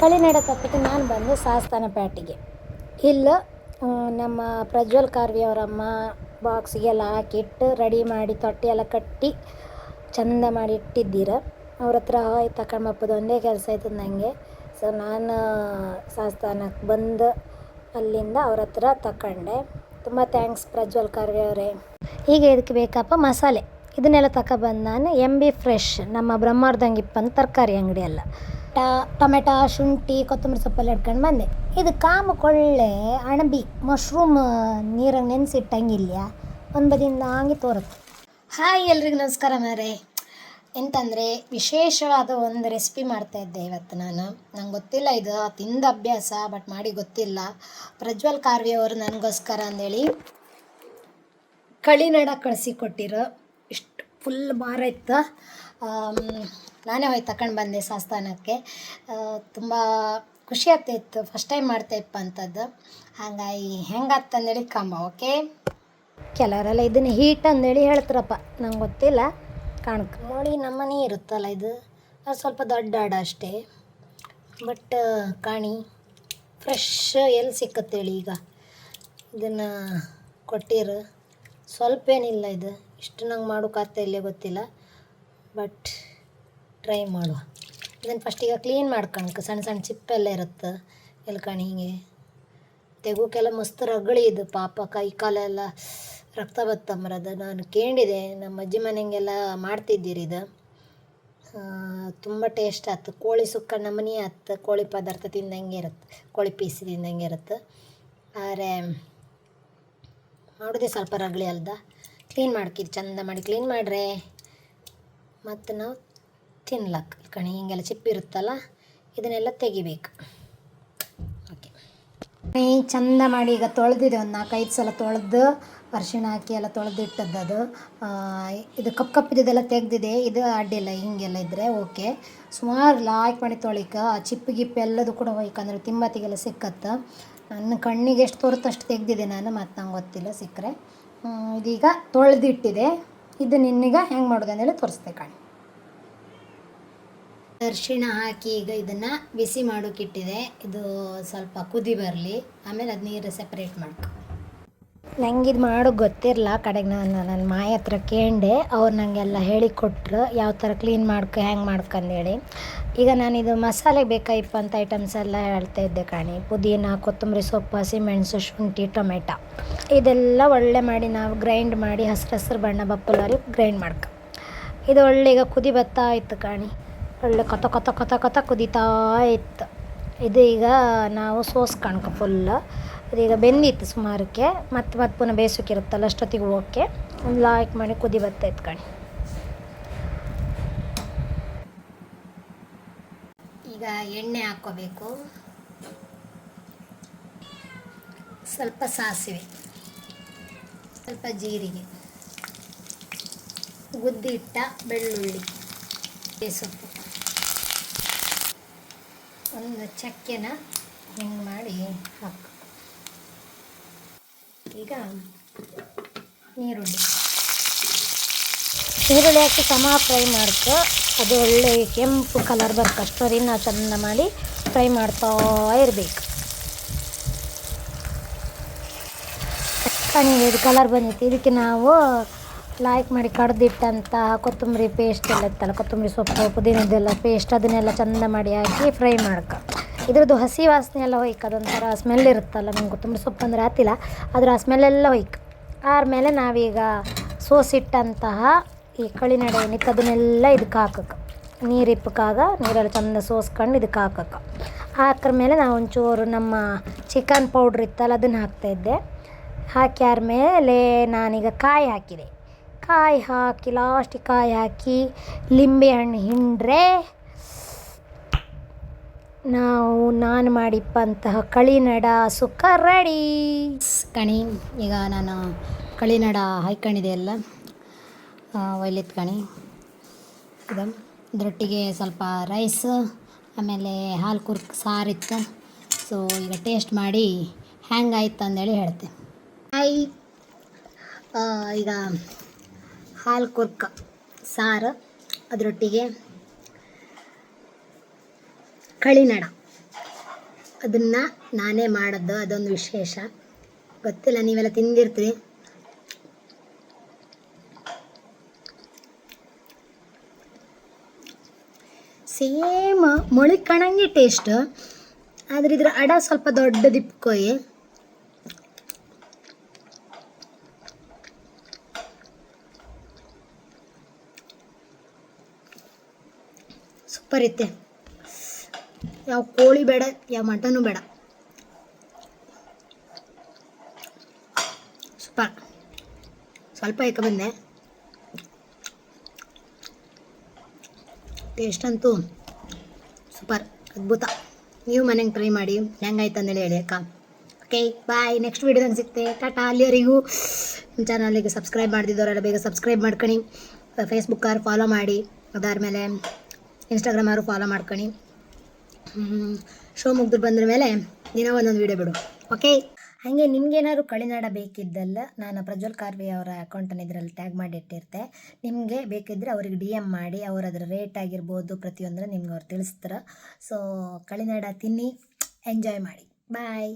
ಕಳಿನಡ ತಪ್ಪಿಟ್ಟು ನಾನು ಬಂದು ಸಾಸ್ತಾನ ಪ್ಯಾಟಿಗೆ. ಇಲ್ಲಿ ನಮ್ಮ ಪ್ರಜ್ವಲ್ ಕಾರ್ವಿ ಅವರಮ್ಮ ಬಾಕ್ಸಿಗೆಲ್ಲ ಹಾಕಿಟ್ಟು ರೆಡಿ ಮಾಡಿ ತೊಟ್ಟಿ ಎಲ್ಲ ಕಟ್ಟಿ ಚಂದ ಮಾಡಿ ಇಟ್ಟಿದ್ದೀರ. ಅವ್ರ ಹತ್ರ ಹೋಯ್ ತಗೊಂಬಪ್ಪದು ಒಂದೇ ಕೆಲಸ ಆಯ್ತದ ನನಗೆ. ಸೊ ನಾನು ಸಾಸ್ತಾನಕ್ಕೆ ಬಂದು ಅಲ್ಲಿಂದ ಅವ್ರ ಹತ್ರ ತಗೊಂಡೆ. ತುಂಬ ಥ್ಯಾಂಕ್ಸ್ ಪ್ರಜ್ವಲ್ ಕಾರ್ವಿ ಅವರೇ. ಈಗ ಇದಕ್ಕೆ ಬೇಕಪ್ಪ ಮಸಾಲೆ, ಇದನ್ನೆಲ್ಲ ತಗೊಬಂದು ನಾನು MB ಫ್ರೆಶ್ ನಮ್ಮ ಬ್ರಹ್ಮಾರ್ದಂಗಿಪ್ಪಂದು ತರಕಾರಿ ಅಂಗಡಿ ಅಲ್ಲ, ಟೊಮೆಟೊ ಶುಂಠಿ ಕೊತ್ತಂಬರಿ ಸೊಪ್ಪೆಲ್ಲ ಇಟ್ಕೊಂಡು ಬಂದೆ. ಇದು ಕಾಮಕೊಳ್ಳೆ ಅಣಬಿ ಮಶ್ರೂಮ್ ನೀರಾಗ ನೆನೆಸಿಟ್ಟಂಗಿಲ್ಲ, ಒಂದು ಬದಿಯಿಂದ ಹಂಗೆ ತೋರುತ್ತೆ. ಹಾಯ್ ಎಲ್ರಿಗೂ ನಮಸ್ಕಾರ ಮಾರೇ. ಎಂತಂದರೆ ವಿಶೇಷವಾದ ಒಂದು ರೆಸಿಪಿ ಮಾಡ್ತಾಯಿದ್ದೆ ಇವತ್ತು ನಾನು. ನಂಗೆ ಗೊತ್ತಿಲ್ಲ, ಇದು ತಿಂದ ಅಭ್ಯಾಸ ಬಟ್ ಮಾಡಿ ಗೊತ್ತಿಲ್ಲ. ಪ್ರಜ್ವಲ್ ಕಾರ್ವಿ ಅವರು ನನಗೋಸ್ಕರ ಅಂದೇಳಿ ಕಳಿನಡ ಕಳಿಸಿಕೊಟ್ಟಿರೋ. ಇಷ್ಟು ಫುಲ್ ಭಾರ ಇತ್ತು. ನಾನೇ ಹೋಗಿ ತಗೊಂಡು ಬಂದೆ ಸಾಸ್ತಾನಕ್ಕೆ. ತುಂಬ ಖುಷಿ ಆಗ್ತಾಯಿತ್ತು, ಫಸ್ಟ್ ಟೈಮ್ ಮಾಡ್ತಾಯಿಪ್ಪ ಅಂಥದ್ದು. ಹಾಗಾಗಿ ಹೆಂಗಾಗ್ತಂದೇಳಿ ಕಂಬ ಓಕೆ. ಕೆಲವರೆಲ್ಲ ಇದನ್ನು ಹೀಟ್ ಅಂದೇಳಿ ಹೇಳ್ತಾರಪ್ಪ, ನಂಗೆ ಗೊತ್ತಿಲ್ಲ. ಕಾಣಕ್ಕೆ ನೋಡಿ ನಮ್ಮನೆ ಇರುತ್ತಲ್ಲ ಇದು, ಅದು ಸ್ವಲ್ಪ ದೊಡ್ಡ ಆಡ ಅಷ್ಟೇ. ಬಟ್ ಕಾಣಿ ಫ್ರೆಶ್ ಎಲ್ಲಿ ಸಿಕ್ಕತ್ತೇಳಿ. ಈಗ ಇದನ್ನು ಕೊಟ್ಟಿರು ಸ್ವಲ್ಪ ಏನಿಲ್ಲ, ಇದು ಇಷ್ಟು ನಂಗೆ ಮಾಡೋಕ್ಕಾಗ್ತಾ ಇಲ್ಲೇ ಗೊತ್ತಿಲ್ಲ, ಬಟ್ ಟ್ರೈ ಮಾಡುವ. ಇದನ್ನು ಫಸ್ಟಿಗೆ ಕ್ಲೀನ್ ಮಾಡ್ಕೊಳಕ್ಕೆ ಸಣ್ಣ ಸಣ್ಣ ಚಿಪ್ಪೆಲ್ಲ ಇರುತ್ತೆ ಎಲ್ಕಣಿ. ಹಿಂಗೆ ತೆಗೋಕೆಲ್ಲ ಮಸ್ತ್ ರಗಳಿ ಇದು, ಪಾಪ ಕೈ ಕಾಲೆಲ್ಲ ರಕ್ತ ಬತ್ತಂಬರದು. ನಾನು ಕೇಳಿದೆ ನಮ್ಮ ಅಜ್ಜಿ ಮನೆಗೆಲ್ಲ ಮಾಡ್ತಿದ್ದೀರಿ ಇದು. ತುಂಬ ಟೇಸ್ಟ್ ಆಯ್ತು. ಕೋಳಿ ಸುಕ್ಕ ನಮನಿ ಆಯ್ತು, ಕೋಳಿ ಪದಾರ್ಥ ತಿಂದಂಗೆ ಇರುತ್ತೆ, ಕೋಳಿ ಪೀಸ್ ತಿಂದಂಗೆ ಇರುತ್ತೆ. ಆದರೆ ಮಾಡೋದೇ ಸ್ವಲ್ಪ ರಗಳಿ ಅಲ್ದ. ಕ್ಲೀನ್ ಮಾಡ್ಕಿರಿ, ಚಂದ ಮಾಡಿ ಕ್ಲೀನ್ ಮಾಡ್ರೆ ಮತ್ತು ನಾವು ತಿನ್ಲಕ್ಕೆ ಕಣಿ. ಹಿಂಗೆಲ್ಲ ಚಿಪ್ಪಿರುತ್ತಲ್ಲ, ಇದನ್ನೆಲ್ಲ ತೆಗಿಬೇಕು. ಓಕೆ, ಚಂದ ಮಾಡಿ ಈಗ ತೊಳೆದಿದೆ, ಒಂದು 4-5 ಸಲ ತೊಳೆದು ಅರಿಶಿಣ ಹಾಕಿ ಎಲ್ಲ ತೊಳೆದಿಟ್ಟದ್ದು. ಅದು ಇದು ಕಪ್ಪಿದ್ದೆಲ್ಲ ತೆಗೆದಿದೆ. ಇದು ಅಡ್ಡಿಲ್ಲ, ಹಿಂಗೆಲ್ಲ ಇದ್ದರೆ ಓಕೆ. ಸುಮಾರು ಲಾಯ್ಕ್ ಮಾಡಿ ತೊಳಿಕ. ಆ ಚಿಪ್ಪು ಗಿಪ್ಪು ಎಲ್ಲದು ಕೂಡ ಹೋಯ್ಕಂದ್ರೆ ತಿಂಬತ್ತಿಗೆಲ್ಲ ಸಿಕ್ಕತ್ತೆ. ನನ್ನ ಕಣ್ಣಿಗೆ ಎಷ್ಟು ತೋರುತ್ತೆ ಅಷ್ಟು ತೆಗೆದಿದೆ ನಾನು, ಮತ್ತು ನಂಗೆ ಗೊತ್ತಿಲ್ಲ ಸಿಕ್ಕರೆ. ಇದೀಗ ತೊಳೆದಿಟ್ಟಿದೆ. ಇದು ನಿನ್ನೀಗ ಹೆಂಗೆ ಮಾಡೋದು ಅಂದೇಳಿ ತೋರಿಸ್ತೆ ಕಾಣಿ. ಅರಿಶಿಣ ಹಾಕಿ ಈಗ ಇದನ್ನು ಬಿಸಿ ಮಾಡೋಕ್ಕಿಟ್ಟಿದೆ. ಇದು ಸ್ವಲ್ಪ ಕುದಿ ಬರಲಿ, ಆಮೇಲೆ ಅದು ನೀರು ಸೆಪ್ರೇಟ್ ಮಾಡ್ಕೊ. ನಂಗೆ ಇದು ಮಾಡೋಕ್ಕೆ ಗೊತ್ತಿರಲ್ಲ. ಕಡೆಗೆ ನನ್ನ ಮಾಯ ಹತ್ರ ಕೇಂಡೆ, ಅವ್ರು ನನಗೆಲ್ಲ ಹೇಳಿಕೊಟ್ರು ಯಾವ ಥರ ಕ್ಲೀನ್ ಹೆಂಗೆ ಮಾಡ್ಕೊಂಡೇಳಿ. ಈಗ ನಾನಿದು ಮಸಾಲೆ ಬೇಕಾಗಿಪ್ಪ ಅಂತ ಐಟಮ್ಸ್ ಎಲ್ಲ ಹೇಳ್ತಾ ಇದ್ದೆ ಕಾಣಿ. ಪುದೀನ, ಕೊತ್ತಂಬರಿ ಸೊಪ್ಪು, ಹಸಿಮೆಣಸು, ಶುಂಠಿ, ಟೊಮೆಟೊ ಇದೆಲ್ಲ ಒಳ್ಳೆ ಮಾಡಿ ನಾವು ಗ್ರೈಂಡ್ ಮಾಡಿ ಹಸ್ರು ಬಣ್ಣ ಬಪ್ಪಲಾರಿ ಗ್ರೈಂಡ್ ಮಾಡ್ಕೊ. ಇದು ಒಳ್ಳೆ ಈಗ ಕುದಿ ಬರ್ತಾ ಇತ್ತು ಕಾಣಿ. ಒಳ್ಳೆ ಕೊತ ಕೊತ ಕೊತ ಕೊತ ಕುದೀತಾ ಇತ್ತು. ಇದು ಈಗ ನಾವು ಸೋಸ್ಕಣ್ಕ ಫುಲ್ಲು. ಇದೀಗ ಬೆಂದಿತ್ತು ಸುಮಾರಕ್ಕೆ, ಮತ್ತೆ ಪುನಃ ಬೇಯಿಸೋಕ್ಕಿರುತ್ತಲ್ಲ ಅಷ್ಟೊತ್ತಿಗೆ ಓಕೆ. ಒಂದು ಲಾಯ್ಕ್ ಮಾಡಿ ಕುದಿ ಬರ್ತಾಯಿತ್ತು ಕಾಣಿ. ಈಗ ಎಣ್ಣೆ ಹಾಕ್ಕೋಬೇಕು, ಸ್ವಲ್ಪ ಸಾಸಿವೆ, ಸ್ವಲ್ಪ ಜೀರಿಗೆ, ಗುದ್ದಿಟ್ಟ ಬೆಳ್ಳುಳ್ಳಿ, ಸೊಪ್ಪು, ಒಂದು ಚಕ್ಕೆನ ಹಿಂಗೆ ಮಾಡಿ ಹಾಕು. ಈಗ ನೀರುಳ್ಳಿ ಹಾಕಿ ಸಮ ಫ್ರೈ ಮಾಡ್ಕೊ. ಅದು ಒಳ್ಳೆ ಕೆಂಪು ಕಲರ್ ಬರ್ಕಷ್ಟೊರಿನ ನಾವು ಚೆಂದ ಮಾಡಿ ಫ್ರೈ ಮಾಡ್ತಾ ಇರಬೇಕು. ಇದು ಕಲರ್ ಬಂದಿತ್ತು. ಇದಕ್ಕೆ ನಾವು ಲಾಯ್ಕ್ ಮಾಡಿ ಕಡ್ದಿಟ್ಟಂಥ ಕೊತ್ತಂಬರಿ ಪೇಸ್ಟ್ ಎಲ್ಲ ಇತ್ತಲ್ಲ, ಕೊತ್ತಂಬರಿ ಸೊಪ್ಪು, ಪುದೀನದ್ದೆಲ್ಲ ಪೇಸ್ಟ್, ಅದನ್ನೆಲ್ಲ ಚೆಂದ ಮಾಡಿ ಹಾಕಿ ಫ್ರೈ ಮಾಡ್ಕೊ. ಇದ್ರದ್ದು ಹಸಿ ವಾಸನೆ ಎಲ್ಲ ಹೋಯ್ಕೆ, ಅದೊಂಥರ ಸ್ಮೆಲ್ ಇರುತ್ತಲ್ಲ. ನಂಗೆ ಕೊತ್ತಂಬರಿ ಸೊಪ್ಪು ಅಂದರೆ ಆತಿಲ್ಲ, ಅದರ ಆ ಸ್ಮೆಲ್ಲೆಲ್ಲ ಹೋಯ್ಕೆ. ಆದಮೇಲೆ ನಾವೀಗ ಸೋಸಿಟ್ಟಂತಹ ಈ ಕಳಿನಡ ಏನಿತ್ತು ಅದನ್ನೆಲ್ಲ ಇದಕ್ಕೆ ಹಾಕಕ್ಕೆ. ನೀರಿಪ್ಪಕ್ಕಾಗ ನೀರೆಲ್ಲ ಚೆಂದ ಸೋಸ್ಕೊಂಡು ಇದಕ್ಕೆ ಹಾಕಕ್ಕೆ. ಹಾಕ್ರ ಮೇಲೆ ನಾವು ಒಂಚೂರು ನಮ್ಮ ಚಿಕನ್ ಪೌಡ್ರ್ ಇತ್ತಲ್ಲ ಅದನ್ನು ಹಾಕ್ತಾಯಿದ್ದೆ. ಹಾಕಿ ಆದಮೇಲೆ ನಾನೀಗ ಕಾಯಿ ಹಾಕಿದೆ. ಕಾಯಿ ಹಾಕಿ ಲಾಸ್ಟಿಗೆ ಕಾಯಿ ಹಾಕಿ ಲಿಂಬೆ ಹಣ್ಣು ಹಿಂಡ್ರೆ ನಾನು ಮಾಡಿಪ್ಪಂತಹ ಕಳಿನಡ ಸುಕ್ಕ ರೆಡಿ ಕಣಿ. ಈಗ ನಾನು ಕಳಿನಡ ಹಾಯ್ಕೊಂಡಿದೆ ಎಲ್ಲ ಒಯ್ಲಿತ್ತು ಕಣಿ. ಇದರೊಟ್ಟಿಗೆ ಸ್ವಲ್ಪ ರೈಸ್, ಆಮೇಲೆ ಹಾಲು ಕುರ್ಕ್ ಸಾರಿತ್ತು. ಸೊ ಈಗ ಟೇಸ್ಟ್ ಮಾಡಿ ಹ್ಯಾಂಗಾಯ್ತು ಅಂದೇಳಿ ಹೇಳ್ತೆ. ಈಗ ಹಾಲು ಕುರ್ಕ ಸಾರು, ಅದರೊಟ್ಟಿಗೆ ಕಳಿನಡ ಅದನ್ನು ನಾನೇ ಮಾಡೋದು, ಅದೊಂದು ವಿಶೇಷ. ಗೊತ್ತಿಲ್ಲ, ನೀವೆಲ್ಲ ತಿಂದಿರ್ತೀರಿ. ಸೇಮ್ ಮೊಳಿ ಕಣಂಗೆ ಟೇಸ್ಟ್, ಆದರೆ ಇದ್ರ ಅಡ ಸ್ವಲ್ಪ ದೊಡ್ಡದಿಪ್ಕೊಯ್. ಸೂಪರ್ ಐತೆ. ಯಾವ ಕೋಳಿ ಬೇಡ, ಯಾವ ಮಟನು ಬೇಡ, ಸೂಪರ್. ಸ್ವಲ್ಪ ಬಂದೆ, ಟೇಸ್ಟ್ ಅಂತೂ ಸೂಪರ್, ಅದ್ಭುತ. ನೀವು ಮನೆಗೆ ಟ್ರೈ ಮಾಡಿ, ಹೆಂಗಾಯ್ತು ಅಂದೇಳಿ ಹೇಳಿ ಅಕ್ಕ. ಓಕೆ ಬಾಯ್, ನೆಕ್ಸ್ಟ್ ವೀಡಿಯೋದಂಗೆ ಸಿಗ್ತೆ. ಟಾಟಾ. ಅಲ್ಲಿವರೆಗೂ ನಮ್ಮ ಚಾನಲಿಗೆ ಸಬ್ಸ್ಕ್ರೈಬ್ ಮಾಡ್ತಿದ್ದವರೆಲ್ಲ ಬೇಗ ಸಬ್ಸ್ಕ್ರೈಬ್ ಮಾಡ್ಕೊಳ್ಳಿ. ಫೇಸ್ಬುಕ್ಕಾರು ಫಾಲೋ ಮಾಡಿ, ಅದಾದಮೇಲೆ ಇನ್ಸ್ಟಾಗ್ರಾಮಾರು ಫಾಲೋ ಮಾಡ್ಕೊಳ್ಳಿ. ಶೋ ಮುಗ್ದು ಬಂದ್ರ ಮೇಲೆ ದಿನ ಒಂದೊಂದು ವೀಡಿಯೋ ಬಿಡು. ಓಕೆ. ಹಾಗೆ ನಿಮ್ಗೇನಾದ್ರು ಕಳಿನಾಡ ಬೇಕಿದ್ದಲ್ಲ, ನಾನು ಪ್ರಜ್ವಲ್ ಕಾರ್ವಿ ಅವರ ಅಕೌಂಟನ್ನು ಇದರಲ್ಲಿ ಟ್ಯಾಗ್ ಮಾಡಿ ಇಟ್ಟಿರ್ತೆ. ನಿಮಗೆ ಬೇಕಿದ್ದರೆ ಅವ್ರಿಗೆ DM ಮಾಡಿ, ಅವ್ರು ಅದರ ರೇಟ್ ಆಗಿರ್ಬೋದು ಪ್ರತಿಯೊಂದರ ನಿಮ್ಗೆ ಅವ್ರು ತಿಳಿಸ್ತಾರೆ. ಸೊ ಕಳಿನಾಡ ತಿನ್ನಿ, ಎಂಜಾಯ್ ಮಾಡಿ. ಬಾಯ್.